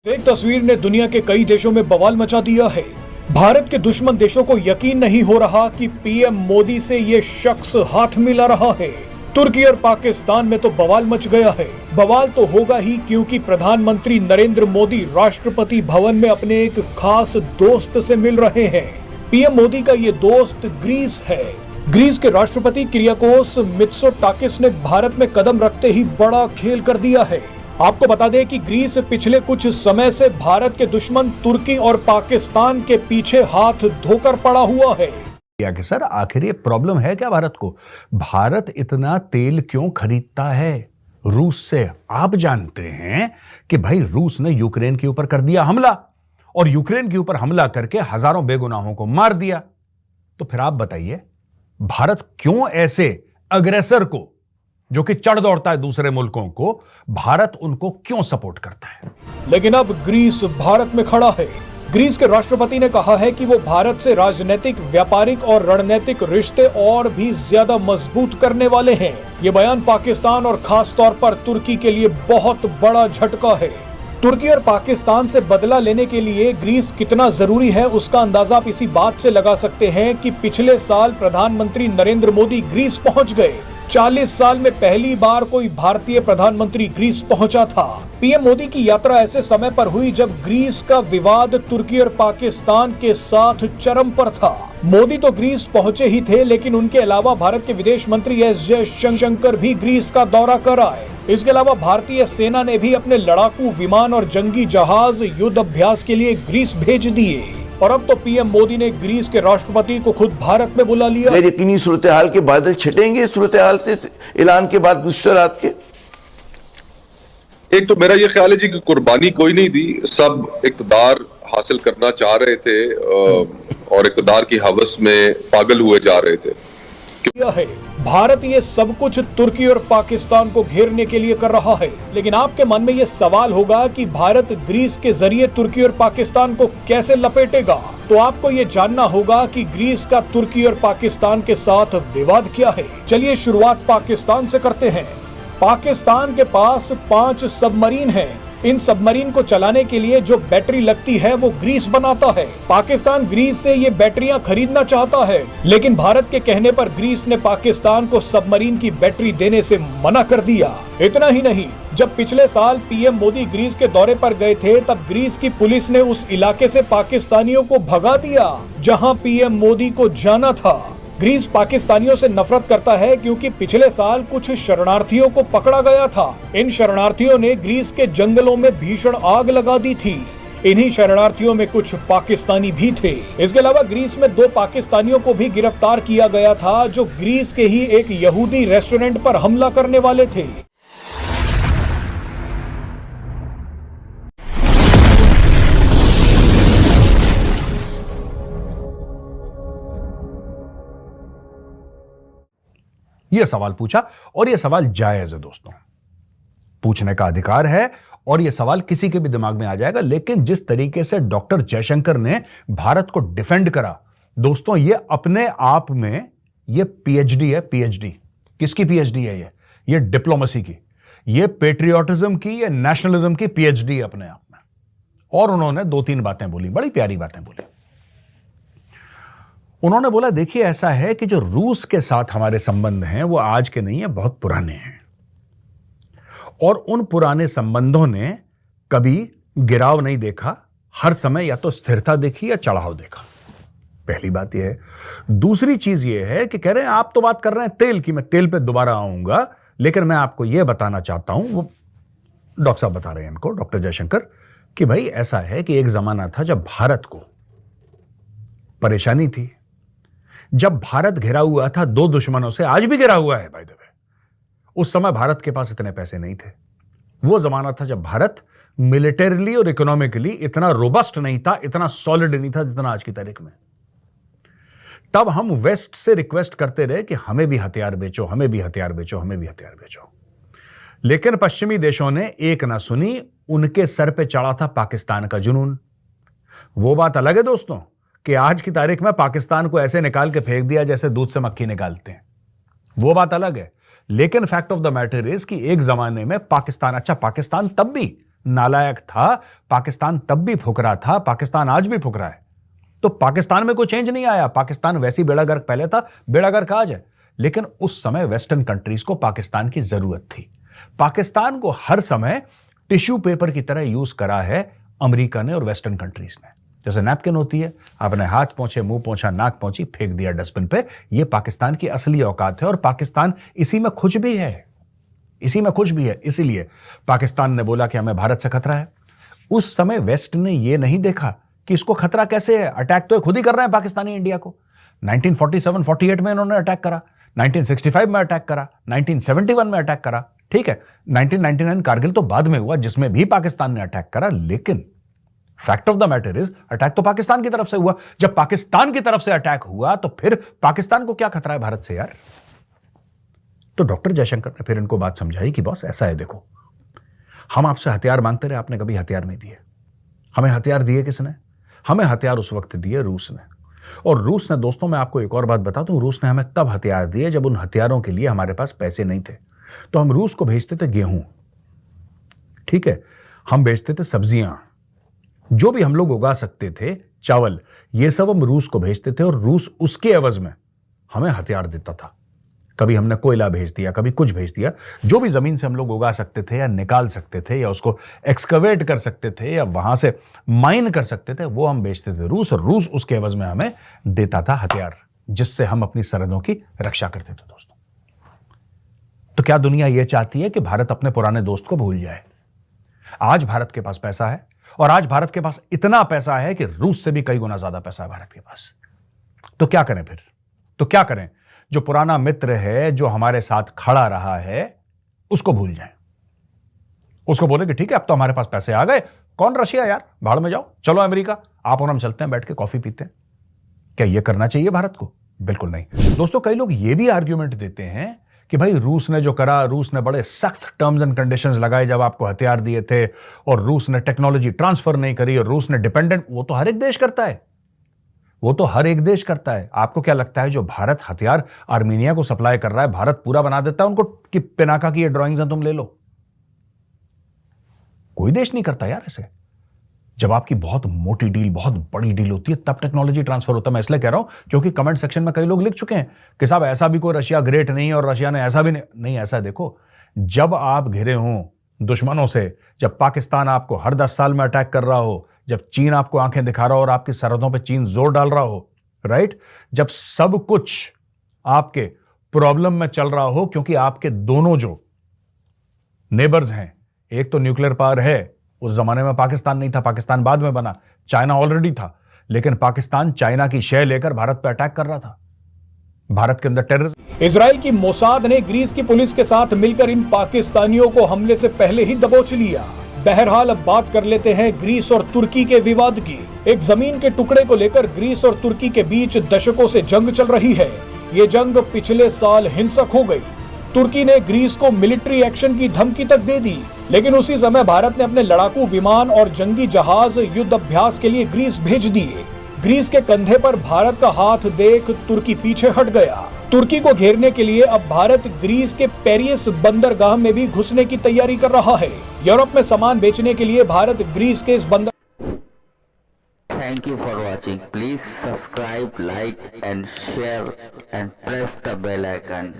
एक तस्वीर ने दुनिया के कई देशों में बवाल मचा दिया है। भारत के दुश्मन देशों को यकीन नहीं हो रहा कि पीएम मोदी से ये शख्स हाथ मिला रहा है। तुर्की और पाकिस्तान में तो बवाल मच गया है। बवाल तो होगा ही क्योंकि प्रधानमंत्री नरेंद्र मोदी राष्ट्रपति भवन में अपने एक खास दोस्त से मिल रहे हैं। पीएम मोदी का ये दोस्त ग्रीस है। ग्रीस के राष्ट्रपति किरियाकोस मित्सोटाकिस ने भारत में कदम रखते ही बड़ा खेल कर दिया है। आपको बता दें कि ग्रीस पिछले कुछ समय से भारत के दुश्मन तुर्की और पाकिस्तान के पीछे हाथ धोकर पड़ा हुआ है। कि सर आखिर ये प्रॉब्लम है क्या भारत को? भारत इतना तेल क्यों खरीदता है रूस से? आप जानते हैं कि भाई रूस ने यूक्रेन के ऊपर कर दिया हमला और यूक्रेन के ऊपर हमला करके हजारों बेगुनाहों को मार दिया। तो फिर आप बताइए भारत क्यों ऐसे अग्रेसर को, जो कि चढ़ दौड़ता है दूसरे मुल्कों को, भारत उनको क्यों सपोर्ट करता है? लेकिन अब ग्रीस भारत में खड़ा है। ग्रीस के राष्ट्रपति ने कहा है कि वो भारत से राजनीतिक, व्यापारिक और रणनीतिक रिश्ते और भी ज्यादा मजबूत करने वाले हैं। ये बयान पाकिस्तान और खास तौर पर तुर्की के लिए बहुत बड़ा झटका है। तुर्की और पाकिस्तान से बदला लेने के लिए ग्रीस कितना जरूरी है उसका अंदाजा आप इसी बात से लगा सकते हैं कि पिछले साल प्रधानमंत्री नरेंद्र मोदी ग्रीस पहुंच गए। 40 साल में पहली बार कोई भारतीय प्रधानमंत्री ग्रीस पहुंचा था। पीएम मोदी की यात्रा ऐसे समय पर हुई जब ग्रीस का विवाद तुर्की और पाकिस्तान के साथ चरम पर था। मोदी तो ग्रीस पहुंचे ही थे, लेकिन उनके अलावा भारत के विदेश मंत्री एस जयशंकर भी ग्रीस का दौरा कर आए। इसके अलावा भारतीय सेना ने भी अपने लड़ाकू विमान और जंगी जहाज युद्ध अभ्यास के लिए ग्रीस भेज दिए। और अब तो पीएम मोदी ने ग्रीस के राष्ट्रपति को खुद भारत में बुला लिया। यकीनी सूरत हाल के बादल छटेंगे सूरत हाल से ऐलान के बाद गुज़श्ता रात के। एक तो मेरा ये ख्याल है जी कि कुर्बानी कोई नहीं दी, सब इक़्तिदार हासिल करना चाह रहे थे और इक़्तिदार की हवस में पागल हुए जा रहे थे। है भारत ये सब कुछ तुर्की और पाकिस्तान को घेरने के लिए कर रहा है। लेकिन आपके मन में ये सवाल होगा कि भारत ग्रीस के जरिए तुर्की और पाकिस्तान को कैसे लपेटेगा। तो आपको ये जानना होगा कि ग्रीस का तुर्की और पाकिस्तान के साथ विवाद क्या है। चलिए शुरुआत पाकिस्तान से करते हैं। पाकिस्तान के पास 5 सबमरीन हैं। इन सबमरीन को चलाने के लिए जो बैटरी लगती है वो ग्रीस बनाता है। पाकिस्तान ग्रीस से ये बैटरियां खरीदना चाहता है, लेकिन भारत के कहने पर ग्रीस ने पाकिस्तान को सबमरीन की बैटरी देने से मना कर दिया। इतना ही नहीं, जब पिछले साल पीएम मोदी ग्रीस के दौरे पर गए थे तब ग्रीस की पुलिस ने उस इलाके से पाकिस्तानियों को भगा दिया जहां पीएम मोदी को जाना था। ग्रीस पाकिस्तानियों से नफरत करता है क्योंकि पिछले साल कुछ शरणार्थियों को पकड़ा गया था। इन शरणार्थियों ने ग्रीस के जंगलों में भीषण आग लगा दी थी। इन्हीं शरणार्थियों में कुछ पाकिस्तानी भी थे। इसके अलावा ग्रीस में 2 पाकिस्तानियों को भी गिरफ्तार किया गया था जो ग्रीस के ही एक यहूदी रेस्टोरेंट पर हमला करने वाले थे। यह सवाल पूछा और यह सवाल जायज है दोस्तों, पूछने का अधिकार है और यह सवाल किसी के भी दिमाग में आ जाएगा। लेकिन जिस तरीके से डॉक्टर जयशंकर ने भारत को डिफेंड करा दोस्तों, यह अपने आप में यह पीएचडी है। पीएचडी किसकी पीएचडी है? यह डिप्लोमेसी की, यह पेट्रियोटिज्म की, यह नेशनलिज्म की पीएचडी है अपने आप में। और उन्होंने 2-3 बातें बोली, बड़ी प्यारी बातें बोली। उन्होंने बोला देखिए ऐसा है कि जो रूस के साथ हमारे संबंध हैं वो आज के नहीं है, बहुत पुराने हैं और उन पुराने संबंधों ने कभी गिराव नहीं देखा, हर समय या तो स्थिरता देखी या चढ़ाव देखा। पहली बात यह है। दूसरी चीज यह है कि कह रहे हैं आप तो बात कर रहे हैं तेल की, मैं तेल पे दोबारा आऊंगा, लेकिन मैं आपको यह बताना चाहता हूं, वो डॉक्टर साहब बता रहे हैं इनको, डॉक्टर जयशंकर, कि भाई ऐसा है कि एक जमाना था जब भारत को परेशानी थी, जब भारत घिरा हुआ था 2 दुश्मनों से, आज भी घिरा हुआ है बाय द वे। उस समय भारत के पास इतने पैसे नहीं थे। वो जमाना था जब भारत मिलिटरीली और इकोनॉमिकली इतना रोबस्ट नहीं था, इतना सॉलिड नहीं था जितना आज की तारीख में। तब हम वेस्ट से रिक्वेस्ट करते रहे कि हमें भी हथियार बेचो, हमें भी हथियार बेचो, हमें भी हथियार बेचो। लेकिन पश्चिमी देशों ने एक ना सुनी, उनके सर पे चढ़ा था पाकिस्तान का जुनून। वो बात अलग है दोस्तों कि आज की तारीख में पाकिस्तान को ऐसे निकाल के फेंक दिया जैसे दूध से मक्खी निकालते हैं, वो बात अलग है। लेकिन fact of the matter is कि एक जमाने में पाकिस्तान, अच्छा पाकिस्तान तब भी नालायक था, पाकिस्तान तब भी फुकरा था, पाकिस्तान आज भी फुकरा है। तो पाकिस्तान में कोई चेंज नहीं आया, पाकिस्तान वैसी बेड़ा गर्क पहले था, बेड़ा गर्क आज है। लेकिन उस समय वेस्टर्न कंट्रीज को पाकिस्तान की जरूरत थी। पाकिस्तान को हर समय टिश्यू पेपर की तरह यूज करा है अमेरिका ने और वेस्टर्न कंट्रीज ने। जैसे नैपकिन होती है, आपने हाथ पोंछे, मुंह पोंछा, नाक पोंछी, फेंक दिया डस्टबिन पे। यह पाकिस्तान की असली औकात है और पाकिस्तान इसी में खुश भी है, इसी में खुश भी है। इसीलिए पाकिस्तान ने बोला कि हमें भारत से खतरा है। उस समय वेस्ट ने यह नहीं देखा कि इसको खतरा कैसे है। अटैक तो खुद ही कर रहे हैं पाकिस्तानी इंडिया को। 1947-48 में इन्होंने अटैक करा, 1965 में अटैक करा, 1971 में अटैक करा, ठीक है। 1999 कारगिल तो बाद में हुआ, जिसमें भी पाकिस्तान ने अटैक करा। लेकिन fact of the matter is, attack तो पाकिस्तान की तरफ से हुआ। जब पाकिस्तान की तरफ से अटैक हुआ तो फिर पाकिस्तान को क्या खतरा है भारत से यार? तो डॉक्टर जयशंकर ने फिर इनको बात समझाई कि बॉस ऐसा है, देखो हम आपसे हथियार मांगते रहे, आपने कभी हथियार नहीं दिए। हमें हथियार दिए किसने? हमें हथियार उस वक्त दिए रूस ने। और रूस ने, दोस्तों मैं आपको एक और बात बता दूं, रूस ने हमें तब हथियार दिए जब उन हथियारों के लिए हमारे पास पैसे नहीं थे। तो हम रूस को भेजते थे गेहूं, ठीक है, हम भेजते थे सब्जियां, जो भी हम लोग उगा सकते थे, चावल, ये सब हम रूस को भेजते थे और रूस उसके एवज में हमें हथियार देता था। कभी हमने कोयला भेज दिया, कभी कुछ भेज दिया, जो भी जमीन से हम लोग उगा सकते थे या निकाल सकते थे या उसको एक्सकवेट कर सकते थे या वहां से माइन कर सकते थे, वो हम बेचते थे रूस, और रूस उसके एवज में हमें देता था हथियार, जिससे हम अपनी सरहदों की रक्षा करते थे। दोस्तों, तो क्या दुनिया यह चाहती है कि भारत अपने पुराने दोस्त को भूल जाए? आज भारत के पास पैसा है, और आज भारत के पास इतना पैसा है कि रूस से भी कई गुना ज्यादा पैसा है भारत के पास। तो क्या करें फिर? तो क्या करें? जो पुराना मित्र है, जो हमारे साथ खड़ा रहा है, उसको भूल जाएं। उसको बोले कि ठीक है, अब तो हमारे पास पैसे आ गए, कौन रशिया यार, भाड़ में जाओ, चलो अमेरिका, आप और हम चलते हैं, बैठ के कॉफी पीते हैं। क्या यह करना चाहिए भारत को? बिल्कुल नहीं। दोस्तों, कई लोग यह भी आर्ग्यूमेंट देते हैं कि भाई रूस ने जो करा, रूस ने बड़े सख्त टर्म्स एंड कंडीशंस लगाए जब आपको हथियार दिए थे, और रूस ने टेक्नोलॉजी ट्रांसफर नहीं करी, और रूस ने डिपेंडेंट, वो तो हर एक देश करता है, वो तो हर एक देश करता है। आपको क्या लगता है जो भारत हथियार आर्मीनिया को सप्लाई कर रहा है, भारत पूरा बना देता है उनको कि पिनाका की ये ड्राइंग्स हैं तुम ले लो? कोई देश नहीं करता यार ऐसे। जब आपकी बहुत मोटी डील, बहुत बड़ी डील होती है, तब टेक्नोलॉजी ट्रांसफर होता है। मैं इसलिए कह रहा हूं क्योंकि कमेंट सेक्शन में कई लोग लिख चुके हैं कि साहब ऐसा भी कोई रशिया ग्रेट नहीं है और रशिया ने ऐसा भी नहीं। ऐसा देखो, जब आप घिरे हों दुश्मनों से, जब पाकिस्तान आपको हर 10 साल में अटैक कर रहा हो, जब चीन आपको आंखें दिखा रहा हो और आपकी सरहदों पे चीन जोर डाल रहा हो, राइट, जब सब कुछ आपके प्रॉब्लम में चल रहा हो, क्योंकि आपके दोनों जो नेबर्स हैं, एक तो न्यूक्लियर पावर है, उस जमाने में पाकिस्तान नहीं था, पाकिस्तान बाद में बना, चाइना ऑलरेडी था, लेकिन पाकिस्तान चाइना की शय लेकर भारत पर अटैक कर रहा था, भारत के अंदर टेररिज्म। इजराइल की मोसाद ने ग्रीस की पुलिस के साथ मिलकर इन पाकिस्तानियों को हमले से पहले ही दबोच लिया। बहरहाल अब बात कर लेते हैं ग्रीस और तुर्की के विवाद की। एक जमीन के टुकड़े को लेकर ग्रीस और तुर्की के बीच दशकों से जंग चल रही है। ये जंग पिछले साल हिंसक हो गई। तुर्की ने ग्रीस को मिलिट्री एक्शन की धमकी तक दे दी, लेकिन उसी समय भारत ने अपने लड़ाकू विमान और जंगी जहाज युद्ध अभ्यास के लिए ग्रीस भेज दिए। ग्रीस के कंधे पर भारत का हाथ देख तुर्की पीछे हट गया। तुर्की को घेरने के लिए अब भारत ग्रीस के पेरिस बंदरगाह में भी घुसने की तैयारी कर रहा है। यूरोप में सामान बेचने के लिए भारत ग्रीस के इस बंदर Thank you for watching. Please subscribe, like and share and press the bell icon.